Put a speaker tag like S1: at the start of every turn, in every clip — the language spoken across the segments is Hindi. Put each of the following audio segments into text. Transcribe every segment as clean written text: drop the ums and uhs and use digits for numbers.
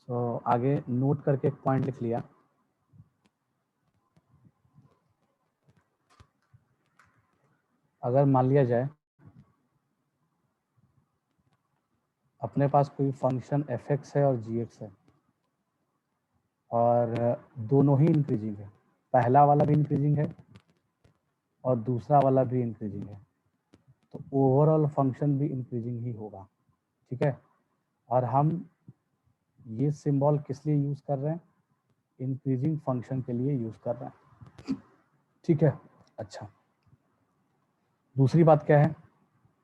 S1: सो आगे नोट करके एक पॉइंट लिख लिया। अगर मान लिया जाए अपने पास कोई फंक्शन f(x) है और g(x) है और दोनों ही इंक्रीजिंग है, पहला वाला भी इंक्रीजिंग है और दूसरा वाला भी इंक्रीजिंग है, तो ओवरऑल फंक्शन भी इंक्रीजिंग ही होगा। ठीक है, और हम ये सिंबल किस लिए यूज कर रहे हैं? इंक्रीजिंग फंक्शन के लिए यूज कर रहे हैं। ठीक है, अच्छा दूसरी बात क्या है?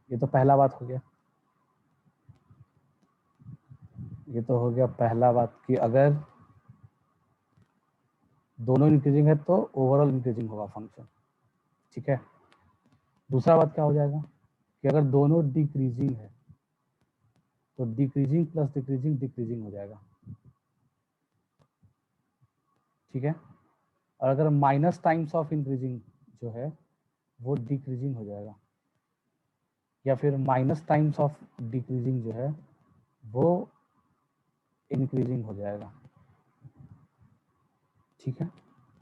S1: ये तो पहला बात हो गया, ये तो हो गया पहला बात कि अगर दोनों इंक्रीजिंग है तो ओवरऑल इंक्रीजिंग होगा फंक्शन। ठीक है, दूसरा बात क्या हो जाएगा कि अगर दोनों डिक्रीजिंग है तो डिक्रीजिंग प्लस डिक्रीजिंग डिक्रीजिंग हो जाएगा। ठीक है, और अगर माइनस टाइम्स ऑफ इंक्रीजिंग जो है वो डिक्रीजिंग हो जाएगा, या फिर माइनस टाइम्स ऑफ डिक्रीजिंग जो है वो इंक्रीजिंग हो जाएगा। ठीक है,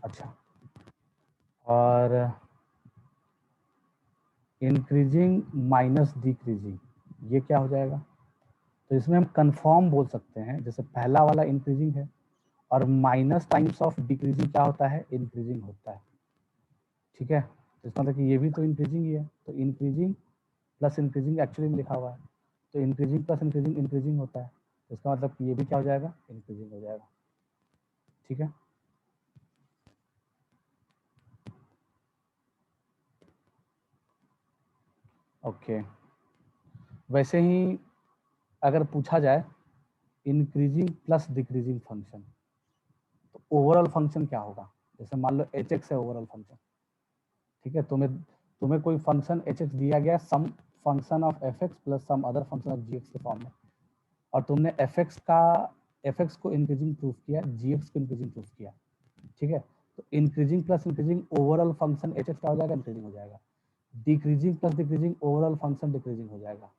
S1: अच्छा और इंक्रीजिंग माइनस डिक्रीजिंग ये क्या हो जाएगा? तो इसमें हम कंफर्म बोल सकते हैं, जैसे पहला वाला इंक्रीजिंग है और माइनस टाइम्स ऑफ डिक्रीजिंग क्या होता है? इंक्रीजिंग होता है। ठीक है, तो इसका मतलब कि ये भी तो इंक्रीजिंग ही है, तो इंक्रीजिंग प्लस इंक्रीजिंग एक्चुअली में लिखा हुआ है, तो इंक्रीजिंग प्लस इंक्रीजिंग इंक्रीजिंग होता है, तो इसका मतलब कि ये भी क्या हो जाएगा? इंक्रीजिंग हो जाएगा। ठीक है, ओके। वैसे ही अगर पूछा जाए इंक्रीजिंग प्लस डिक्रीजिंग फंक्शन, तो ओवरऑल फंक्शन क्या होगा? जैसे मान लो h(x) है ओवरऑल फंक्शन। ठीक है, तुम्हें कोई फंक्शन h(x) दिया गया some function of f(x) plus some other function of g(x) के फॉर्म में, और तुमने f(x) को इंक्रीजिंग प्रूफ किया, g(x) को इंक्रीजिंग प्रूफ किया। ठीक है, तो increasing plus increasing overall function h(x) क्या हो जाएगा? इंक्रीजिंग हो जाएगा। Decreasing plus decreasing overall function decreasing हो जाएगा।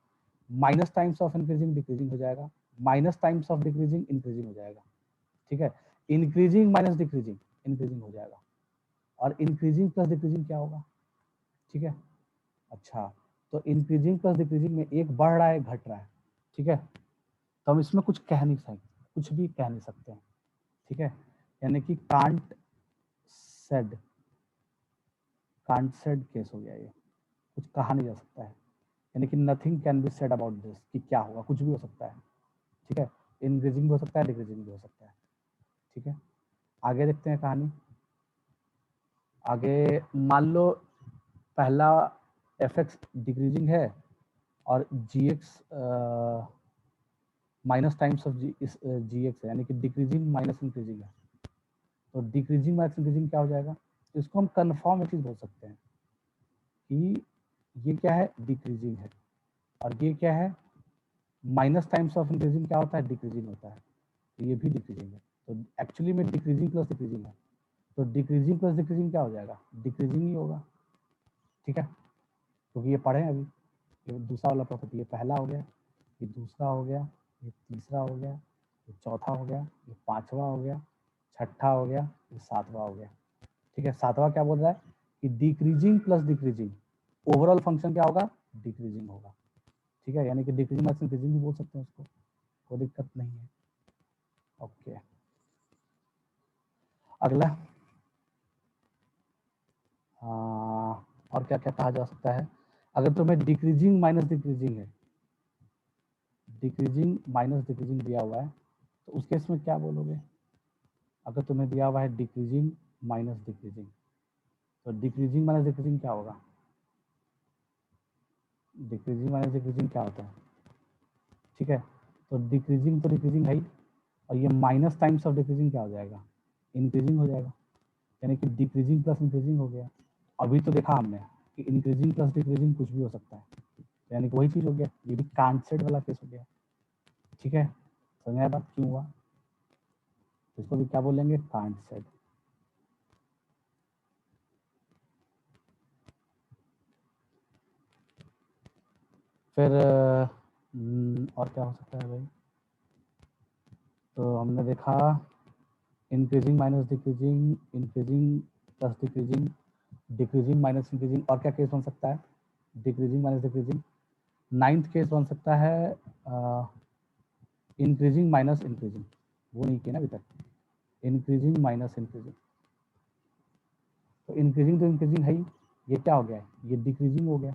S1: Minus times of increasing decreasing हो जाएगा, minus times of decreasing increasing हो जाएगा। ठीक है, इंक्रीजिंग माइनस डिक्रीजिंग इंक्रीजिंग हो जाएगा, और इंक्रीजिंग प्लस डिक्रीजिंग क्या होगा? ठीक है, अच्छा तो इंक्रीजिंग प्लस डिक्रीजिंग में एक बढ़ रहा है घट रहा है। ठीक है, तो हम इसमें कुछ कह नहीं सकते, कुछ भी कह नहीं सकते हैं। ठीक है, यानी कि कांट सेड केस हो गया, ये कुछ कहा नहीं जा सकता है, यानी कि nothing can be said about this, कि क्या होगा, कुछ भी हो सकता है। ठीक है, इंक्रीजिंग भी हो सकता है, डिक्रीजिंग भी हो सकता है। ठीक है, आगे देखते हैं कहानी। आगे मान लो पहला f(x) डिक्रीजिंग है और g(x) minus times of g(x) है, यानी कि डिक्रीजिंग माइनस इंक्रीजिंग है, तो डिक्रीजिंग माइनस इंक्रीजिंग क्या हो जाएगा? तो इसको हम कन्फर्म एक चीज बोल सकते हैं कि ये क्या है? डिक्रीजिंग है, और ये क्या है? माइनस टाइम्स ऑफ इंक्रीजिंग क्या होता है? डिक्रीजिंग होता है, तो ये भी डिक्रीजिंग है। तो एक्चुअली में डिक्रीजिंग प्लस डिक्रीजिंग है, तो डिक्रीजिंग प्लस डिक्रीजिंग क्या हो जाएगा? डिक्रीजिंग ही होगा। ठीक है, क्योंकि ये पढ़े अभी, ये दूसरा वाला प्रॉपर्टी, ये पहला हो गया, ये दूसरा हो गया, ये तीसरा हो गया, ये चौथा हो गया, ये पांचवा हो गया, छठा हो गया, ये सातवां हो गया। ठीक है, सातवां क्या बोल रहा है कि decreasing plus decreasing overall function क्या होगा? डिक्रीजिंग होगा। ठीक है, यानी कि डिक्रीजिंग प्लस इंक्रीजिंग भी बोल सकते हैं उसको, कोई दिक्कत नहीं है। ओके, अगला और क्या क्या कहा जा सकता है? अगर तुम्हें डिक्रीजिंग माइनस डिक्रीजिंग है, डिक्रीजिंग माइनस डिक्रीजिंग दिया हुआ है, तो उस केस में क्या बोलोगे? अगर तुम्हें दिया हुआ है डिक्रीजिंग माइनस डिक्रीजिंग, तो डिक्रीजिंग माइनस डिक्रीजिंग क्या होगा? डिक्रीजिंग माइनस डिक्रीजिंग क्या होता है? ठीक है, तो डिक्रीजिंग है ही, और ये माइनस टाइम्स ऑफ डिक्रीजिंग क्या हो जाएगा? इंक्रीजिंग हो जाएगा, यानी कि डिक्रीजिंग प्लस इंक्रीजिंग हो गया। अभी तो देखा हमने कि इंक्रीजिंग प्लस डिक्रीजिंग कुछ भी हो सकता है, यानी कि वही चीज हो गया, ये भी कांसेट वाला केस हो गया। ठीक है, समझ आया बात क्यों हुआ? इसको भी क्या बोलेंगे? कांसेट। फिर और क्या हो सकता है भाई? तो हमने देखा increasing minus decreasing, increasing plus decreasing, decreasing minus increasing, और क्या केस बन सकता है? Decreasing minus decreasing. 9th case बन सकता है इंक्रीजिंग माइनस इंक्रीजिंग, वो नहीं किया ना अभी तक, इंक्रीजिंग माइनस इंक्रीजिंग। तो इंक्रीजिंग तो इंक्रीजिंग है ही, ये क्या हो गया है? ये डिक्रीजिंग हो गया।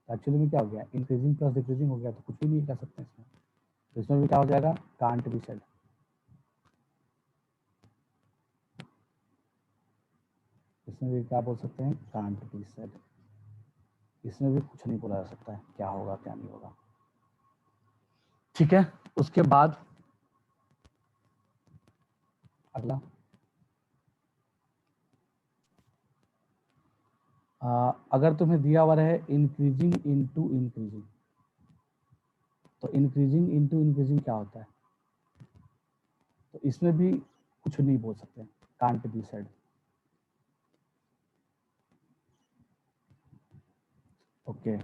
S1: एक्चुअली में क्या हो गया? इंक्रीजिंग प्लस डिक्रीजिंग हो गया, तो कुछ भी नहीं कर सकते इसमें। तो इसमें भी क्या हो जाएगा? Can't be said. इसमें भी क्या बोल सकते हैं? Can't be said. इसमें भी कुछ नहीं बोला जा सकता है क्या होगा क्या नहीं होगा। ठीक है, उसके बाद अगला अगर तुम्हें दिया हुआ है इंक्रीजिंग इनटू इंक्रीजिंग, तो इंक्रीजिंग इनटू इंक्रीजिंग क्या होता है? तो इसमें भी कुछ नहीं बोल सकते, कांट बी सेड। ओके,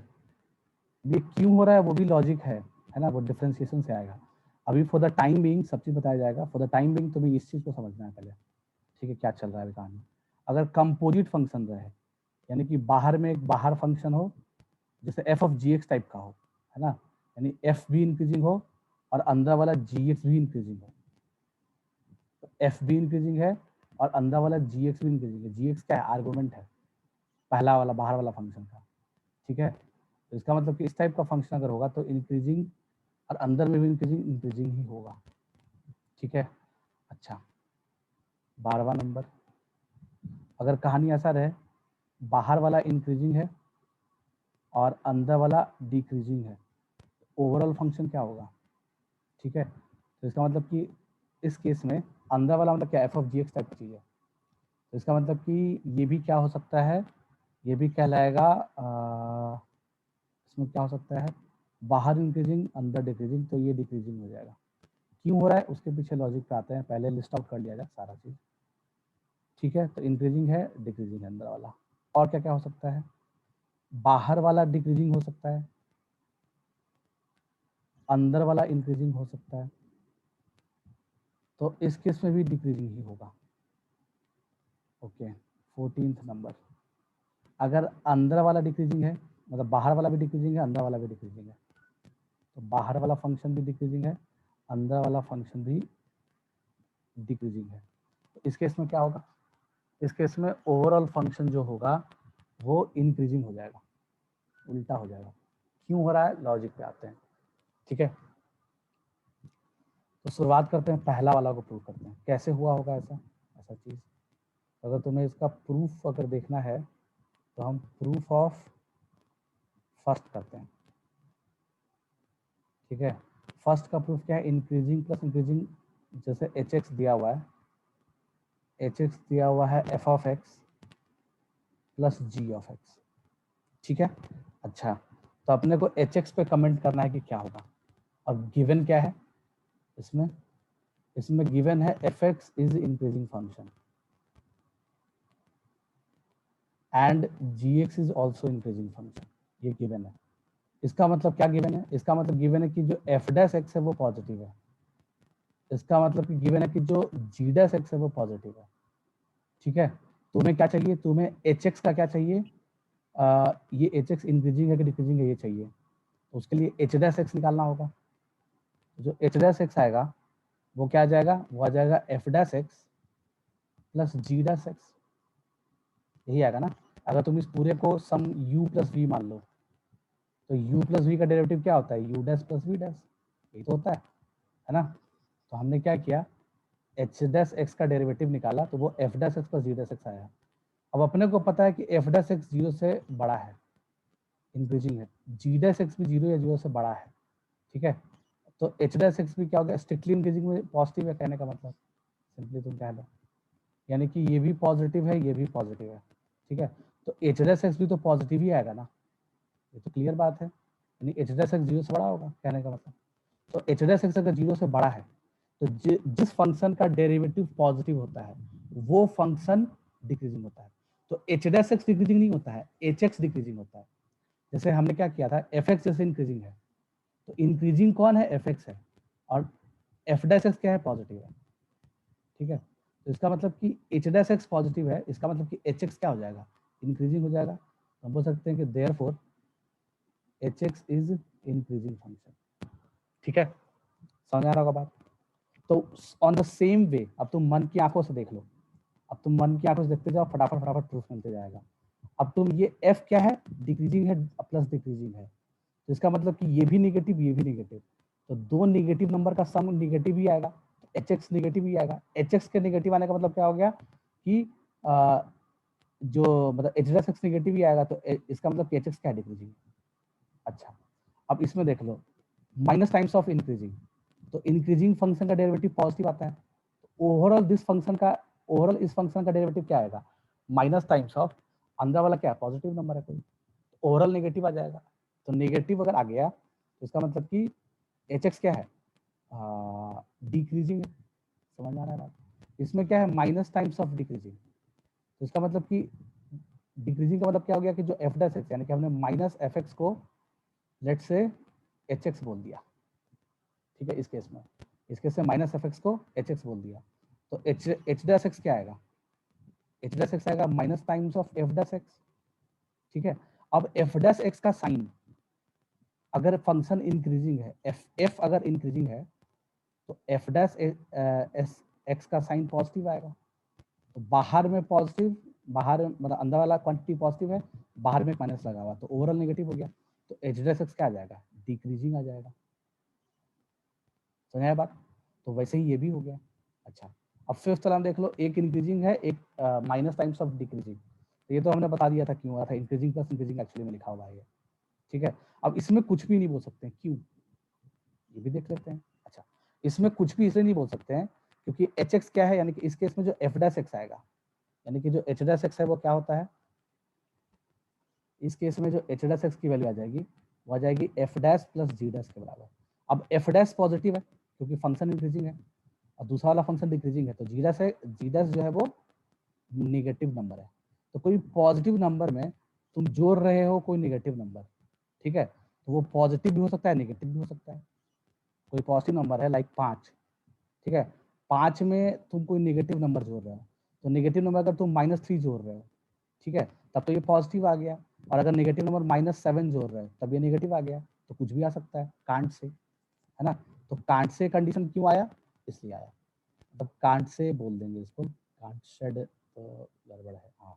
S1: ये क्यों हो रहा है वो भी लॉजिक है ना, वो डिफरेंशिएशन से आएगा। अभी फॉर द टाइम बीइंग सब चीज बताया जाएगा। फॉर द टाइम बीइंग तुम्हें इस चीज को समझना है पहले, ठीक है, क्या चल रहा है कहानी। अगर कंपोजिट फंक्शन रहे, यानी कि बाहर में एक बाहर फंक्शन हो, जैसे f of g x type का हो, है ना, यानी एफ भी इंक्रीजिंग हो और अंदर वाला जी एक्स भी इंक्रीजिंग हो। तो एफ भी इंक्रीजिंग है और अंदर वाला जी एक्स भी इंक्रीजिंग है। जी एक्स क्या है? आर्गुमेंट है पहला वाला बाहर वाला फंक्शन का, ठीक है। तो इसका मतलब कि इस टाइप का फंक्शन अगर होगा तो इंक्रीजिंग और अंदर में भी इंक्रीजिंग इंक्रीजिंग ही होगा, ठीक है। अच्छा, 12वां नंबर, अगर कहानी ऐसा रहे बाहर वाला इंक्रीजिंग है और अंदर वाला डिक्रीजिंग है, ओवरऑल फंक्शन क्या होगा? ठीक है, तो इसका मतलब कि इस केस में अंदर वाला मतलब क्या? F of g x type की चीज़ है। तो इसका मतलब कि ये भी क्या हो सकता है? ये भी कहलाएगा इसमें क्या हो सकता है? बाहर इंक्रीजिंग अंदर डिक्रीजिंग, तो ये डिक्रीजिंग हो जाएगा। क्यों हो रहा है उसके पीछे लॉजिक पे आते हैं, पहले लिस्ट आउट कर लिया जाए सारा चीज़, ठीक है। तो इंक्रीजिंग है, डिक्रीजिंग है अंदर वाला। और क्या क्या हो सकता है? बाहर वाला डिक्रीजिंग हो सकता है, अंदर वाला इंक्रीजिंग हो सकता है, तो इस केस में भी डिक्रीजिंग ही होगा। ओके, 14th नंबर, अगर अंदर वाला डिक्रीजिंग है, मतलब बाहर वाला भी डिक्रीजिंग है अंदर वाला भी डिक्रीजिंग है, तो बाहर वाला फंक्शन भी डिक्रीजिंग है, अंदर वाला फंक्शन भी डिक्रीजिंग है। तो इस केस में क्या होगा? इस केस में ओवरऑल फंक्शन जो होगा वो इंक्रीजिंग हो जाएगा, उल्टा हो जाएगा। क्यों हो रहा है? लॉजिक पे आते हैं, ठीक है। तो शुरुआत करते हैं, पहला वाला को प्रूव करते हैं कैसे हुआ होगा ऐसा ऐसा चीज़। अगर तुम्हें इसका प्रूफ अगर देखना है तो हम प्रूफ ऑफ फर्स्ट करते हैं, ठीक है। फर्स्ट का प्रूफ क्या है? इंक्रीजिंग प्लस इंक्रीजिंग, जैसे एच एक्स दिया हुआ है, एच एक्स दिया हुआ है f of x plus g of x, ठीक है। अच्छा, तो अपने को एच एक्स पे कमेंट करना है कि क्या होगा। और गिवन क्या है इसमें? इसमें गिवन है f x is increasing function and g x is also increasing function, ये गिवन है। इसका मतलब क्या गिवन है? इसका मतलब गिवन है कि जो एफ डैश एक्स है वो पॉजिटिव है। इसका मतलब कि गिवन है कि जो जी डैश एक्स है वो पॉजिटिव है, ठीक है। तुम्हें क्या चाहिए? तुम्हें एच एक्स का क्या चाहिए? ये एच एक्स इंक्रीजिंग है कि डिक्रीजिंग है ये चाहिए, तो उसके लिए एच डैश एक्स निकालना होगा। जो एच डैश एक्स आएगा वो क्या आ जाएगा? वो आ जाएगा F dash x plus g dash x, यही आएगा ना। अगर तुम इस पूरे को सम u प्लस वी मान लो, तो u प्लस वी का डेरिवेटिव क्या होता है? u dash plus v dash, यही तो होता है ना। तो हमने क्या किया? एच डैश एक्स का डेरिवेटिव निकाला तो वो f dash x plus g dash x आया। अब अपने को पता है कि एफ डैश एक्स 0 से बड़ा है, इंक्रीजिंग है, जी डैश एक्स भी 0 या 0 से बड़ा है, ठीक है। तो एच डैश एक्स भी क्या हो गया? स्ट्रिक्टली इंक्रीजिंग में पॉजिटिव है, कहने का मतलब सिंपली तुम कह लो, यानी कि ये भी पॉजिटिव है ये भी पॉजिटिव है, ठीक है। तो एच डैश एक्स भी तो पॉजिटिव ही आएगा ना, ये तो क्लियर बात है, यानी एच डैश एक्स 0 से बड़ा होगा, कहने का मतलब। तो एच डैश एक्स अगर 0 से बड़ा है तो जिस फंक्शन का डेरिवेटिव पॉजिटिव होता है वो फंक्शन डिक्रीजिंग होता है। तो एच डैश एक्स डिक्रीजिंग नहीं होता है, एच एक्स डिक्रीजिंग होता है। जैसे हमने क्या किया था, एफ एक्स जैसे इंक्रीजिंग है, तो इंक्रीजिंग कौन है? एफ एक्स है, और एफ डैश एक्स क्या है, पॉजिटिव है, ठीक है। तो इसका मतलब कि एच डैश एक्स पॉजिटिव है, इसका मतलब कि एच एक्स क्या हो जाएगा, इंक्रीजिंग हो जाएगा। हम बोल सकते हैं कि therefore H x is increasing function, ठीक है, समझ आ रहा होगा बात। तो ऑन द सेम वे अब तुम मन की आंखों से देख लो, अब तुम मन की आंखों से देखते जाओ, फटाफट फटाफट प्रूफ मिलते जाएगा। अब तुम ये एफ क्या है, डिक्रीजिंग है प्लस डिक्रीजिंग है, तो इसका मतलब कि ये भी नेगेटिव ये भी नेगेटिव, तो दो नेगेटिव नंबर का सम नेगेटिव ही आएगा, एच एक्स नेगेटिव ही आएगा। एच एक्स के नेगेटिव आने का मतलब क्या हो गया कि जो मतलब एच डैश एक्स नेगेटिव ही आएगा, तो इसका मतलब एच एक्स क्या है, डिक्रीजिंग। अच्छा, अब इसमें देख लो माइनस टाइम्स ऑफ इंक्रीजिंग, तो इंक्रीजिंग फंक्शन का डेरिवेटिव पॉजिटिव आता है, तो ओवरऑल दिस फंक्शन का, ओवरऑल इस फंक्शन का डेरिवेटिव क्या आएगा, माइनस टाइम्स ऑफ अंदर वाला क्या है, पॉजिटिव नंबर है कोई, ओवरऑल नेगेटिव आ जाएगा। तो नेगेटिव अगर आ गया तो इसका मतलब कि एच एक्स क्या है, डिक्रीजिंग है, समझ में आ रहा है बात। इसमें क्या है, माइनस टाइम्स ऑफ डिक्रीजिंग, तो इसका मतलब कि डिक्रीजिंग का मतलब क्या हो गया कि जो एफ डैश एक्स यानी कि हमने माइनस एफ एक्स को लेट से एच एक्स बोल दिया, ठीक है। इस केस में माइनस एफ एक्स को एच एक्स बोल दिया, तो एच डैश एक्स क्या आएगा, एच डैश एक्स आएगा minus times of F dash x, ठीक है। अब एफ डैश एक्स का साइन अगर फंक्शन इंक्रीजिंग है, एफ अगर इंक्रीजिंग है तो एफ डैश एस एक्स का साइन पॉजिटिव आएगा, तो बाहर में पॉजिटिव, बाहर मतलब अंदर वाला क्वांटिटी पॉजिटिव है, बाहर में माइनस लगा हुआ, तो ओवरऑल नेगेटिव हो गया, तो एच डैश एक्स क्या आ जाएगा, डिक्रीजिंग आ जाएगा, समझ आया बात। तो वैसे ही ये भी हो गया। अच्छा, अब फिफ्थ वाला देख लो, एक इंक्रीजिंग है, एक माइनस टाइम्स ऑफ डिक्रीजिंग, तो ये तो हमने बता दिया था क्यों आया था, इंक्रीजिंग प्लस इंक्रीजिंग एक्चुअली में लिखा हुआ है, ठीक है। अब इसमें कुछ भी नहीं बोल सकते हैं, क्यों, ये भी देख लेते हैं। अच्छा, इसमें कुछ भी इसलिए नहीं बोल सकते हैं क्योंकि एच एक्स क्या है, यानी कि इस केस में जो एफ डैश एक्स आएगा, यानी कि जो एच डैश एक्स है वो क्या होता है, इस केस में जो एच डैश एक्स की वैल्यू आ जाएगी वो आ जाएगी F dash plus g dash के बराबर। अब एफ डैश पॉजिटिव है क्योंकि फंक्शन इंक्रीजिंग है, और दूसरा वाला फंक्शन डिक्रीजिंग है, तो जी डैश है, जी डैश जो है वो नेगेटिव नंबर है। तो कोई पॉजिटिव नंबर में तुम जोड़ रहे हो कोई नेगेटिव नंबर, ठीक है, तो वो पॉजिटिव भी हो सकता है नेगेटिव भी हो सकता है। कोई पॉजिटिव नंबर है लाइक 5, ठीक है, 5 में तुम कोई नेगेटिव नंबर जोड़ रहे हो, तो नेगेटिव नंबर अगर तुम -3 जोड़ रहे हो, ठीक है, तब तो ये पॉजिटिव आ गया, और अगर नेगेटिव नंबर -7 जोड़ रहे हो तब ये नेगेटिव आ गया, तो कुछ भी आ सकता है कांट से, है ना। तो कांट से कंडीशन क्यों आया, इसलिए आया, मतलब कांट से बोल देंगे इसको, कांट शेड तो गड़बड़ है, हाँ,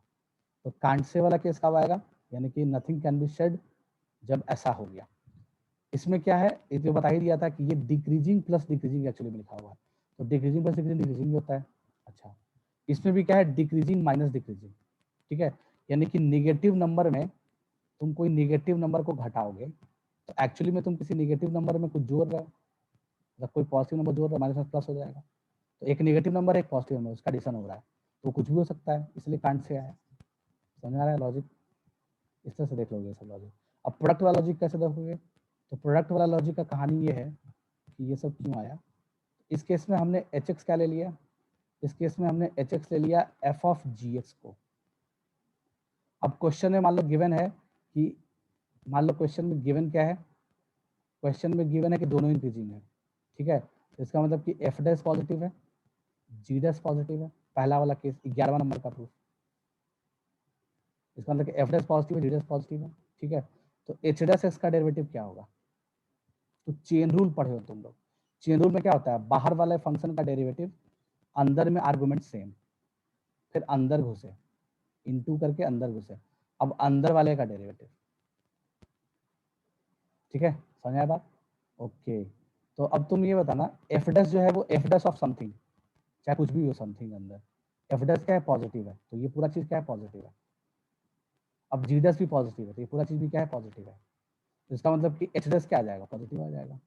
S1: तो कांट से वाला केस कब आएगा, यानी कि नथिंग कैन बी शेड, जब ऐसा हो गया। इसमें क्या है, ये तो बता ही दिया था कि ये डिक्रीजिंग प्लस डिक्रीजिंग एक्चुअली में लिखा हुआ है, तो डिक्रीजिंग प्लस डिक्रीजिंग डिक्रीजिंग होता है। अच्छा, इसमें भी क्या है, डिक्रीजिंग माइनस डिक्रीजिंग, ठीक है, यानी कि नेगेटिव नंबर में तुम कोई नेगेटिव नंबर को घटाओगे, तो एक्चुअली में तुम किसी नेगेटिव नंबर में कुछ जोड़ रहे हो, जब कोई पॉजिटिव नंबर जोड़ रहे हो माइनस में प्लस हो जाएगा, तो एक नेगेटिव नंबर एक पॉजिटिव नंबर उसका एडिशन हो रहा है, तो कुछ भी हो सकता है, इसलिए कांट से आया। समझ आ रहा है लॉजिक, इस तरह से देख लोगे सब लॉजिक। अब प्रोडक्ट वाला लॉजिक कैसे देखोगे, तो प्रोडक्ट वाला लॉजिक का कहानी ये है कि ये सब क्यों आया। इस केस में हमने एच एक्स क्या ले लिया, इस केस में हमने एच एक्स ले लिया एफ ऑफ जी एक्स को। अब क्वेश्चन में मान लो गिवन है कि, मान लो क्वेश्चन में गिवन क्या है, क्वेश्चन में गिवन है कि दोनों इंक्रीजिंग है, ठीक है, तो इसका मतलब कि एफ डैश पॉजिटिव है, जी डैश पॉजिटिव है, पहला वाला केस 11वां नंबर का प्रूफ, इसका मतलब कि एफ डैश पॉजिटिव है, जी डैश पॉजिटिव है, ठीक है। तो एच डैश एक्स का डेरिवेटिव क्या होगा, तो चेन रूल पढ़े हो तुम लोग, चेन रूल में क्या होता है, बाहर वाले फंक्शन का डेरिवेटिव अंदर में आर्गुमेंट सेम, फिर अंदर घुसे, इनटू करके अंदर घुसे, अब अंदर वाले का डेरिवेटिव, ठीक है, समझ आया बात। ओके, तो अब तुम ये बताना, एफ डैश जो है वो एफ डैश ऑफ समथिंग, चाहे कुछ भी हो समथिंग अंदर, एफ डैश क्या है, पॉजिटिव है, तो ये पूरा चीज क्या है, पॉजिटिव है। अब जी डैश भी पॉजिटिव है, तो ये पूरा चीज भी क्या है, पॉजिटिव है, तो इसका मतलब कि एच डैश क्या आ जाएगा, पॉजिटिव आ जाएगा।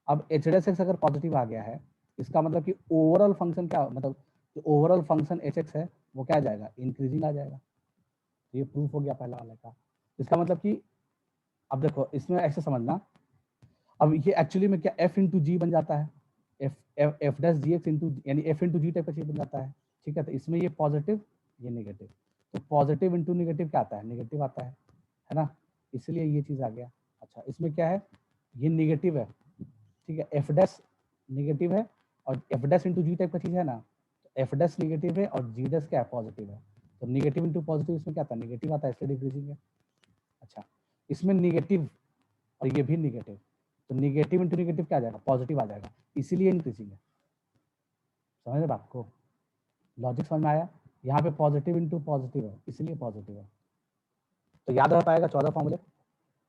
S1: अब एच डैश एक्स अगर पॉजिटिव आ गया है, इसका मतलब कि ओवरऑल फंक्शन क्या, मतलब जो ओवरऑल फंक्शन एच एक्स है वो क्या आ जाएगा, इंक्रीजिंग आ जाएगा, तो ये प्रूफ हो गया पहला वाले का। इसका मतलब कि अब देखो इसमें ऐसे समझना, अब ये एक्चुअली में क्या एफ इंटू जी बन जाता है, एफ डैश जी एक्स इंटू, यानी एफ इंटू जी टाइप का चीज बन जाता है, ठीक है। तो इसमें ये पॉजिटिव ये नेगेटिव, तो पॉजिटिव इंटू नेगेटिव क्या आता है, नेगेटिव आता है ना, इसलिए ये चीज आ गया। अच्छा, इसमें क्या है, ये नेगेटिव है, ठीक है, एफ डैश निगेटिव है और एफ डैश इंटू जी टाइप का चीज है ना, एफ डैश निगेटिव है और जी डैश क्या है, पॉजिटिव है, तो निगेटिव इंटू पॉजिटिव इसमें क्या आता है, निगेटिव आता है, इसलिए डिक्रीजिंग है। अच्छा, इसमें निगेटिव और ये भी निगेटिव, तो निगेटिव इंटू निगेटिव क्या आ जाएगा, पॉजिटिव आ जाएगा, इसीलिए इंक्रीजिंग है। समझ रहे बात को, लॉजिक समझ में आया, यहाँ पे पॉजिटिव इंटू पॉजिटिव है इसलिए पॉजिटिव है। तो याद रह पाएगा 14 फॉर्मूले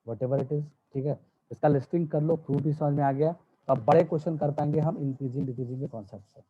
S1: वट एवर इट इज, ठीक है, इसका लिस्टिंग कर लो, प्रूफ भी समझ में आ गया, तो अब बड़े क्वेश्चन कर पाएंगे हम इंक्रीजिंग डिक्रीजिंग के कॉन्सेप्ट से।